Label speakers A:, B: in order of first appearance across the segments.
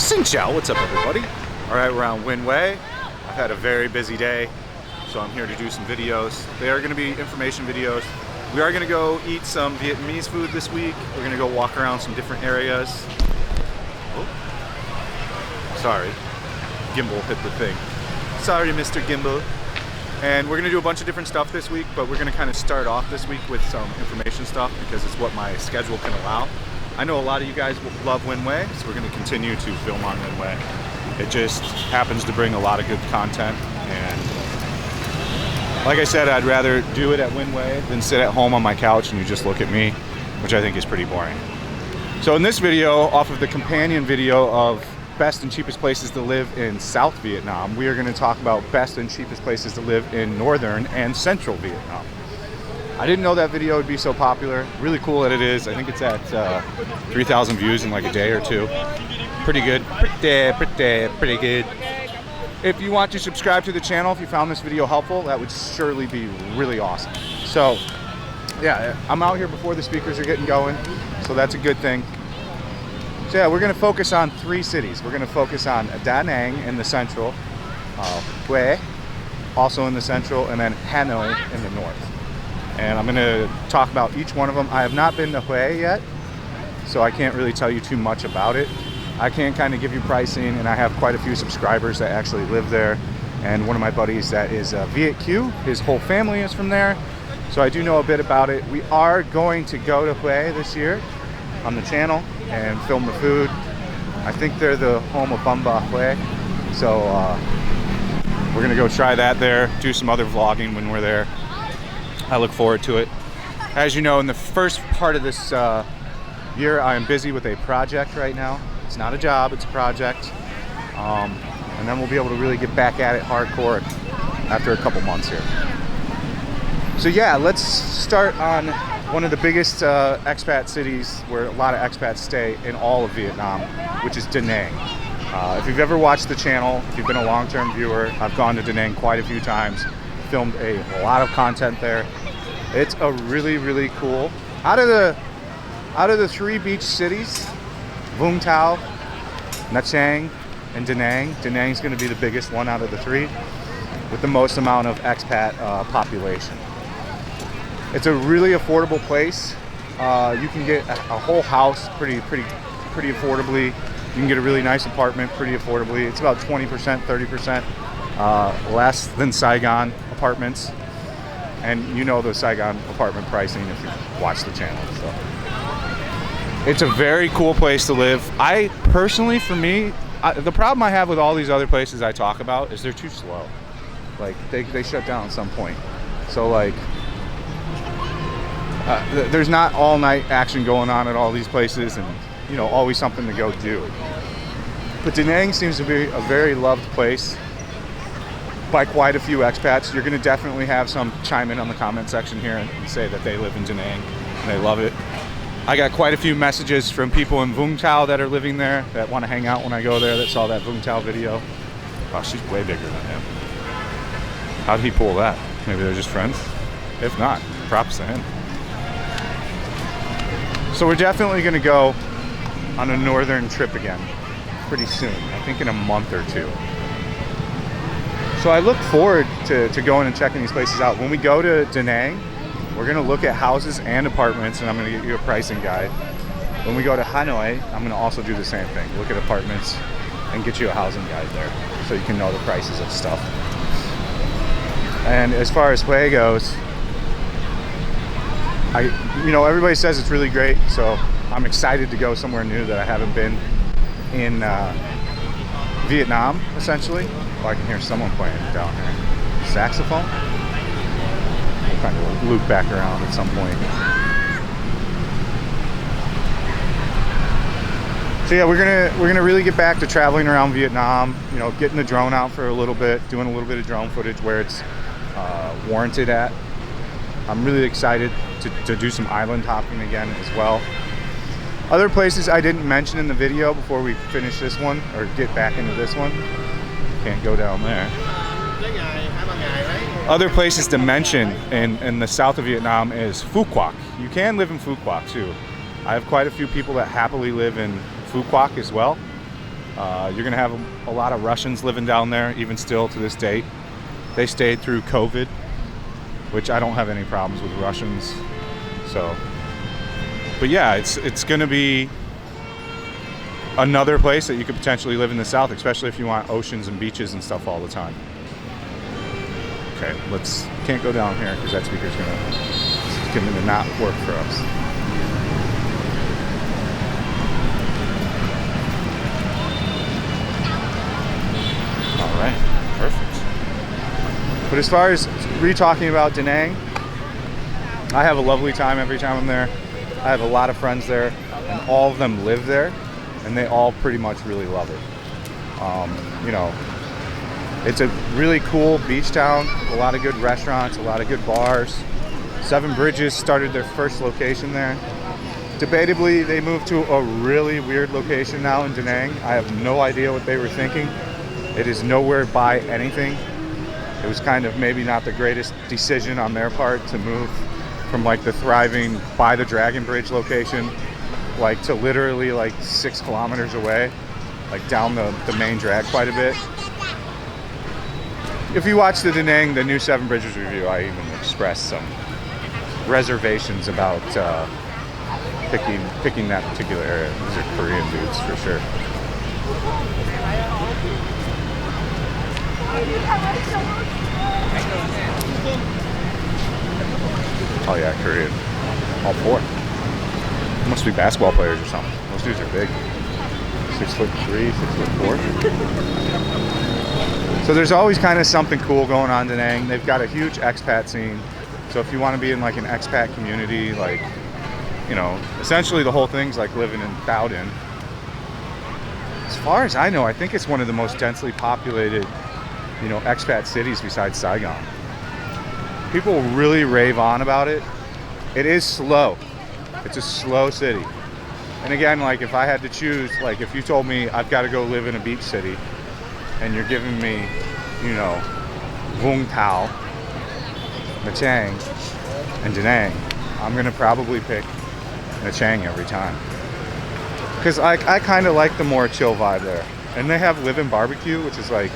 A: Xin chào, what's up everybody? Alright, we're on Nguyen Huế. I've had a very busy day, so I'm here to do some videos. They are going to be information videos. We are going to go eat some Vietnamese food this week. We're going to go walk around some different areas. Oh, sorry, gimbal hit the thing. Sorry, Mr. Gimbal. And we're going to do a bunch of different stuff this week, but we're going to kind of start off this week with some information stuff because it's what my schedule can allow. I know a lot of you guys love Nguyen Huế, so we're going to continue to film on Nguyen Huế. It just happens to bring a lot of good content, and like I said, I'd rather do it at Nguyen Huế than sit at home on my couch and you just look at me, which I think is pretty boring. So in this video, off of the companion video of best and cheapest places to live in South Vietnam, we are going to talk about best and cheapest places to live in Northern and Central Vietnam. I didn't know that video would be so popular. Really cool that it is. I think it's at 3,000 views in like a day or two. Pretty good. Pretty good. If you want to subscribe to the channel, if you found this video helpful, that would surely be really awesome. So yeah, I'm out here before the speakers are getting going, so that's a good thing. So yeah, we're going to focus on three cities. We're going to focus on Da Nang in the central, Huế also in the central, and then Hanoi in the north. And I'm going to talk about each one of them. I have not been to Huế yet, so I can't really tell you too much about it. I can kind of give you pricing, and I have quite a few subscribers that actually live there. And one of my buddies that is Viet Q, his whole family is from there, so I do know a bit about it. We are going to go to Huế this year on the channel and film the food. I think they're the home of Bún Bò Huế, so we're going to go try that there, do some other vlogging when we're there. I look forward to it. As you know, in the first part of this year, I am busy with a project right now. It's not a job, it's a project. And then we'll be able to really get back at it hardcore after a couple months here. So yeah, let's start on one of the biggest expat cities where a lot of expats stay in all of Vietnam, which is Da Nang. If you've ever watched the channel, if you've been a long-term viewer, I've gone to Da Nang quite a few times, filmed a lot of content there. It's a really cool. Out of the three beach cities, Vung Tau, Nha Trang, and Da Nang. Da Nang's going to be the biggest one out of the three, with the most amount of expat population. It's a really affordable place. You can get a whole house pretty affordably. You can get a really nice apartment pretty affordably. It's about 20%, 30% less than Saigon apartments. And you know the Saigon apartment pricing if you watch the channel. So it's a very cool place to live. I personally, for me, the problem I have with all these other places I talk about is they're too slow. Like they shut down at some point. So like there's not all night action going on at all these places, and you know, always something to go do. But Da Nang seems to be a very loved place by quite a few expats. You're going to definitely have some chime in on the comment section here and say that they live in Da Nang and they love it. I got quite a few messages from people in Vung Tau that are living there that want to hang out when I go there, that saw that Vung Tau video. Wow, she's way bigger than him. How did he pull that? Maybe they're just friends? If not, props to him. So we're definitely going to go on a northern trip again pretty soon. I think in a month or two. So I look forward to going and checking these places out. When we go to Da Nang, we're going to look at houses and apartments, and I'm going to get you a pricing guide. When we go to Hanoi, I'm going to also do the same thing. Look at apartments and get you a housing guide there so you can know the prices of stuff. And as far as Huế goes, you know, everybody says it's really great, so I'm excited to go somewhere new that I haven't been in Vietnam, essentially. Oh, I can hear someone playing down here. Saxophone? We'll kind of loop back around at some point. So yeah, we're gonna really get back to traveling around Vietnam. You know, getting the drone out for a little bit, doing a little bit of drone footage where it's warranted at. I'm really excited to do some island hopping again as well. Other places I didn't mention in the video before we finish this one or get back into this one. Can't go down there. Other places to mention in the south of Vietnam is Phu Quoc. You can live in Phu Quoc too. I have quite a few people that happily live in Phu Quoc as well. You're gonna have a lot of Russians living down there, even still to this date. They stayed through COVID, which I don't have any problems with Russians. So, but yeah, it's gonna be another place that you could potentially live in the South, especially if you want oceans and beaches and stuff all the time. Okay, can't go down here because that speaker's gonna not work for us. All right, perfect. But as far as talking about Da Nang, I have a lovely time every time I'm there. I have a lot of friends there, and all of them live there, and they all pretty much really love it. You know, it's a really cool beach town, a lot of good restaurants, a lot of good bars. Seven Bridges started their first location there. Debatably, they moved to a really weird location now in Da Nang. I have no idea what they were thinking. It is nowhere by anything. It was kind of maybe not the greatest decision on their part to move from like the thriving by the Dragon Bridge location, like to literally like 6 kilometers away, like down the main drag quite a bit. If you watch the Da Nang, the new Seven Bridges review, I even expressed some reservations about picking that particular area. These are Korean dudes for sure. Oh yeah, Korean. All 4. Must be basketball players or something. Those dudes are big. 6'3", 6'4". So there's always kind of something cool going on in Da Nang. They've got a huge expat scene. So if you want to be in like an expat community, like, you know, essentially the whole thing's like living in Thao Dinh. As far as I know, I think it's one of the most densely populated, you know, expat cities besides Saigon. People really rave on about it. It is slow. It's a slow city. And again, like if I had to choose, like if you told me I've got to go live in a beach city and you're giving me, you know, Vung Tau, Nha Trang, and Da Nang, I'm gonna probably pick Nha Trang every time. Because I kind of like the more chill vibe there. And they have Live and Barbecue, which is like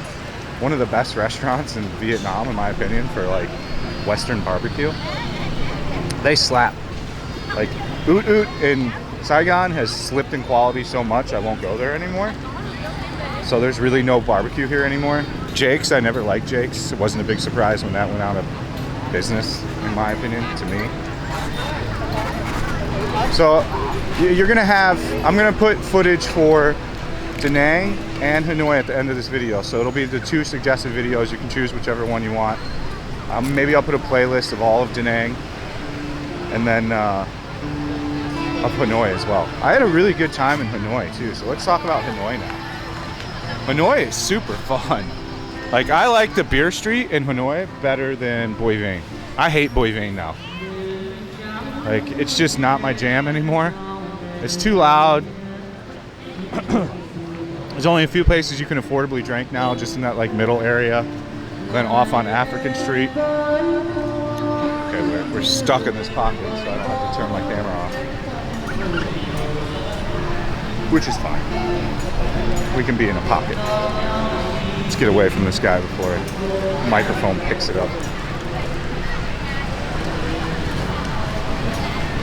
A: one of the best restaurants in Vietnam, in my opinion, for like Western barbecue. They slap. Like Oot Oot in Saigon has slipped in quality so much I won't go there anymore. So there's really no barbecue here anymore. Jake's, I never liked Jake's. It wasn't a big surprise when that went out of business, in my opinion, to me. So you're gonna have, I'm gonna put footage for Da Nang and Hanoi at the end of this video. So it'll be the 2 suggested videos. You can choose whichever one you want. Maybe I'll put a playlist of all of Da Nang and then of Hanoi as well. I had a really good time in Hanoi too. So let's talk about Hanoi now. Hanoi is super fun. Like I like the beer street in Hanoi better than Boi Vien. I hate Boi Vien now. Like it's just not my jam anymore. It's too loud. There's only a few places you can affordably drink now, just in that like middle area. Then off on African Street. Okay, we're stuck in this pocket, so I don't have to turn my camera off. Which is fine. We can be in a pocket. Let's get away from this guy before the microphone picks it up.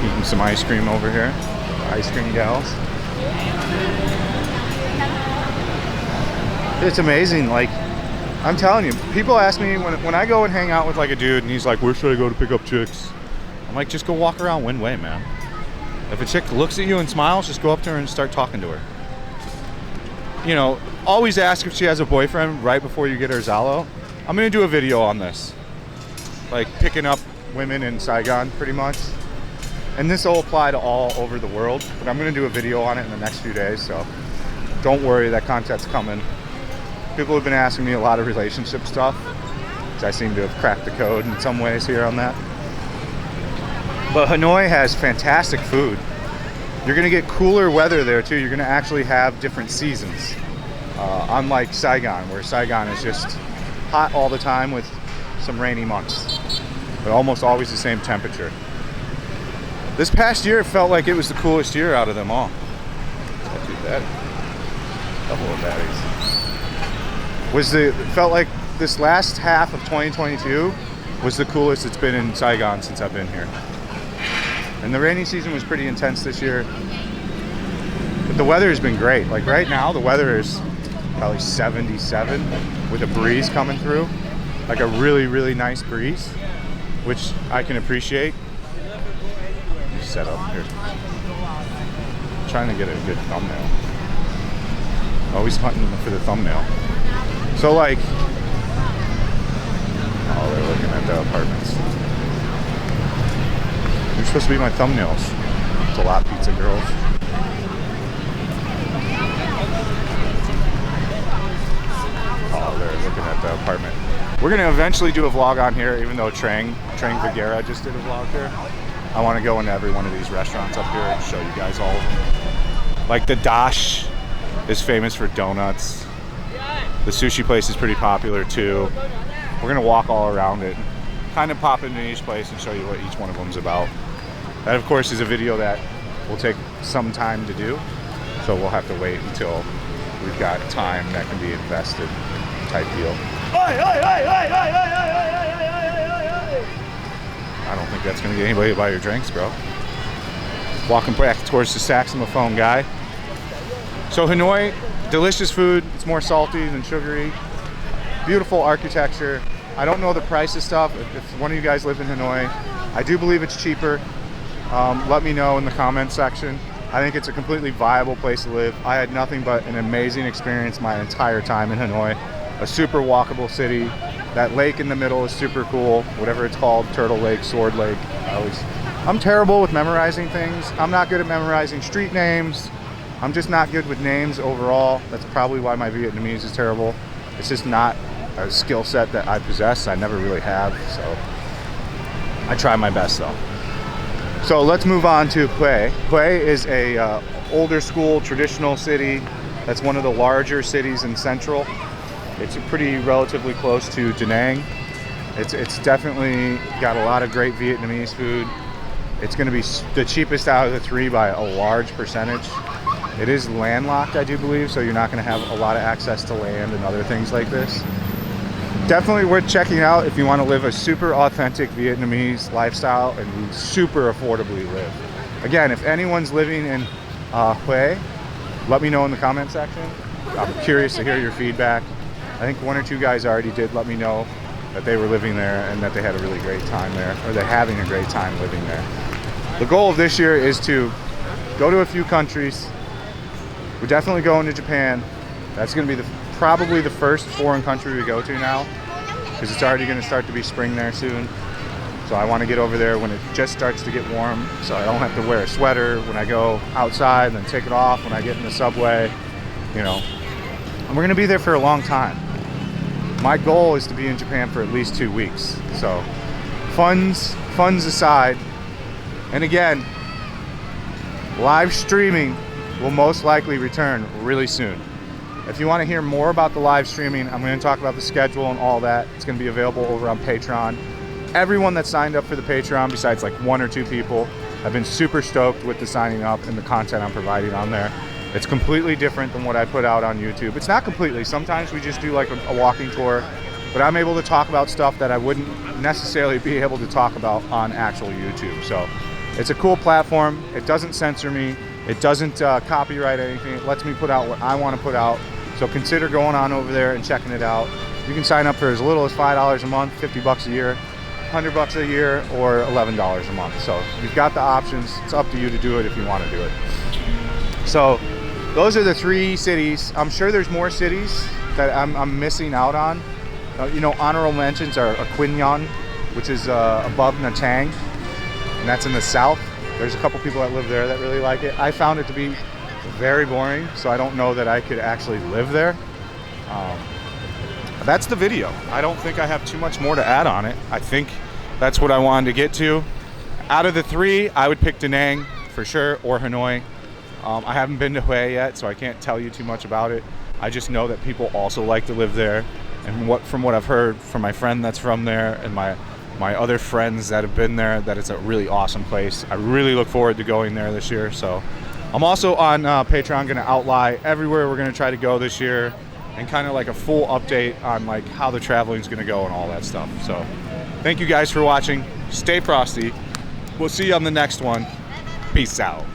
A: Eating some ice cream over here. Ice cream gals. It's amazing, like, I'm telling you, people ask me when I go and hang out with like a dude and he's like, where should I go to pick up chicks? I'm like, just go walk around Win Way, man. If a chick looks at you and smiles, just go up to her and start talking to her. You know, always ask if she has a boyfriend right before you get her Zalo. I'm gonna do a video on this. Like picking up women in Saigon, pretty much. And this will apply to all over the world, but I'm gonna do a video on it in the next few days, so don't worry, that content's coming. People have been asking me a lot of relationship stuff, which I seem to have cracked the code in some ways here on that. But Hanoi has fantastic food. You're gonna get cooler weather there too. You're gonna actually have different seasons. Unlike Saigon, where Saigon is just hot all the time with some rainy months, but almost always the same temperature. This past year, it felt like it was the coolest year out of them all. Not too bad. Couple of baddies. Felt like this last half of 2022 was the coolest it's been in Saigon since I've been here. And the rainy season was pretty intense this year. But the weather has been great. Like right now, the weather is probably 77 with a breeze coming through. Like a really, really nice breeze, which I can appreciate. Just set up here. Trying to get a good thumbnail. Always hunting for the thumbnail. So like, oh, they're looking at the apartments. You're supposed to be my thumbnails. It's a lot, pizza girls. Oh, they're looking at the apartment. We're gonna eventually do a vlog on here, even though Trang Vergara just did a vlog here. I want to go into every one of these restaurants up here and show you guys all of them. Like the Dash is famous for donuts. The sushi place is pretty popular too. We're gonna walk all around it, kind of pop into each place and show you what each one of them's about. That of course is a video that will take some time to do, so we'll have to wait until we've got time that can be invested type deal. I don't think that's gonna get anybody to buy your drinks, bro. Walking back towards the saxophone guy. So Hanoi, delicious food. It's more salty than sugary. Beautiful architecture. I don't know the price of stuff. If one of you guys live in Hanoi, I do believe it's cheaper. Let me know in the comments section. I think it's a completely viable place to live. I had nothing but an amazing experience my entire time in Hanoi. A super walkable city. That lake in the middle is super cool. Whatever it's called, Turtle Lake, Sword Lake. I'm terrible with memorizing things. I'm not good at memorizing street names. I'm just not good with names overall. That's probably why my Vietnamese is terrible. It's just not a skill set that I possess. I never really have, so I try my best though. So let's move on to Hue. Hue is a older school traditional city. That's one of the larger cities in Central. It's pretty relatively close to Da Nang. It's definitely got a lot of great Vietnamese food. It's going to be the cheapest out of the three by a large percentage. It is landlocked, I do believe, so you're not going to have a lot of access to land and other things like this. Definitely worth checking out if you want to live a super authentic Vietnamese lifestyle and super affordably live. Again, if anyone's living in Hue, let me know in the comment section. I'm curious to hear your feedback. I think one or two guys already did let me know that they were living there and that they had a really great time there, or they're having a great time living there. The goal of this year is to go to a few countries. We're definitely going to Japan. That's going to be probably the first foreign country we go to now, because it's already going to start to be spring there soon. So I want to get over there when it just starts to get warm, so I don't have to wear a sweater when I go outside and then take it off when I get in the subway, you know. And we're going to be there for a long time. My goal is to be in Japan for at least 2 weeks. So funds aside, and again, live streaming will most likely return really soon. If you want to hear more about the live streaming, I'm going to talk about the schedule and all that. It's going to be available over on Patreon. Everyone that signed up for the Patreon, besides like 1 or 2 people, have been super stoked with the signing up and the content I'm providing on there. It's completely different than what I put out on YouTube. It's not completely. Sometimes we just do like a walking tour, but I'm able to talk about stuff that I wouldn't necessarily be able to talk about on actual YouTube. So it's a cool platform. It doesn't censor me. It doesn't copyright anything. It lets me put out what I want to put out. So consider going on over there and checking it out. You can sign up for as little as $5 a month, 50 bucks a year, 100 bucks a year, or $11 a month. So you've got the options. It's up to you to do it if you want to do it. So those are the 3 cities. I'm sure there's more cities that I'm missing out on. You know, honorable mentions are Quy Nhon, which is above Nha Trang, and that's in the south. There's a couple people that live there that really like it. I found it to be very boring, so I don't know that I could actually live there. That's the video. I don't think I have too much more to add on it. I think that's what I wanted to get to. Out of the 3, I would pick Da Nang for sure, or Hanoi. I haven't been to Hue yet, so I can't tell you too much about it. I just know that people also like to live there, and from what I've heard from my friend that's from there and my other friends that have been there, that it's a really awesome place. I really look forward to going there this year, so I'm also on Patreon, going to outline everywhere we're going to try to go this year, and kind of like a full update on like how the traveling is going to go and all that stuff. So thank you guys for watching. Stay frosty. We'll see you on the next one. Peace out.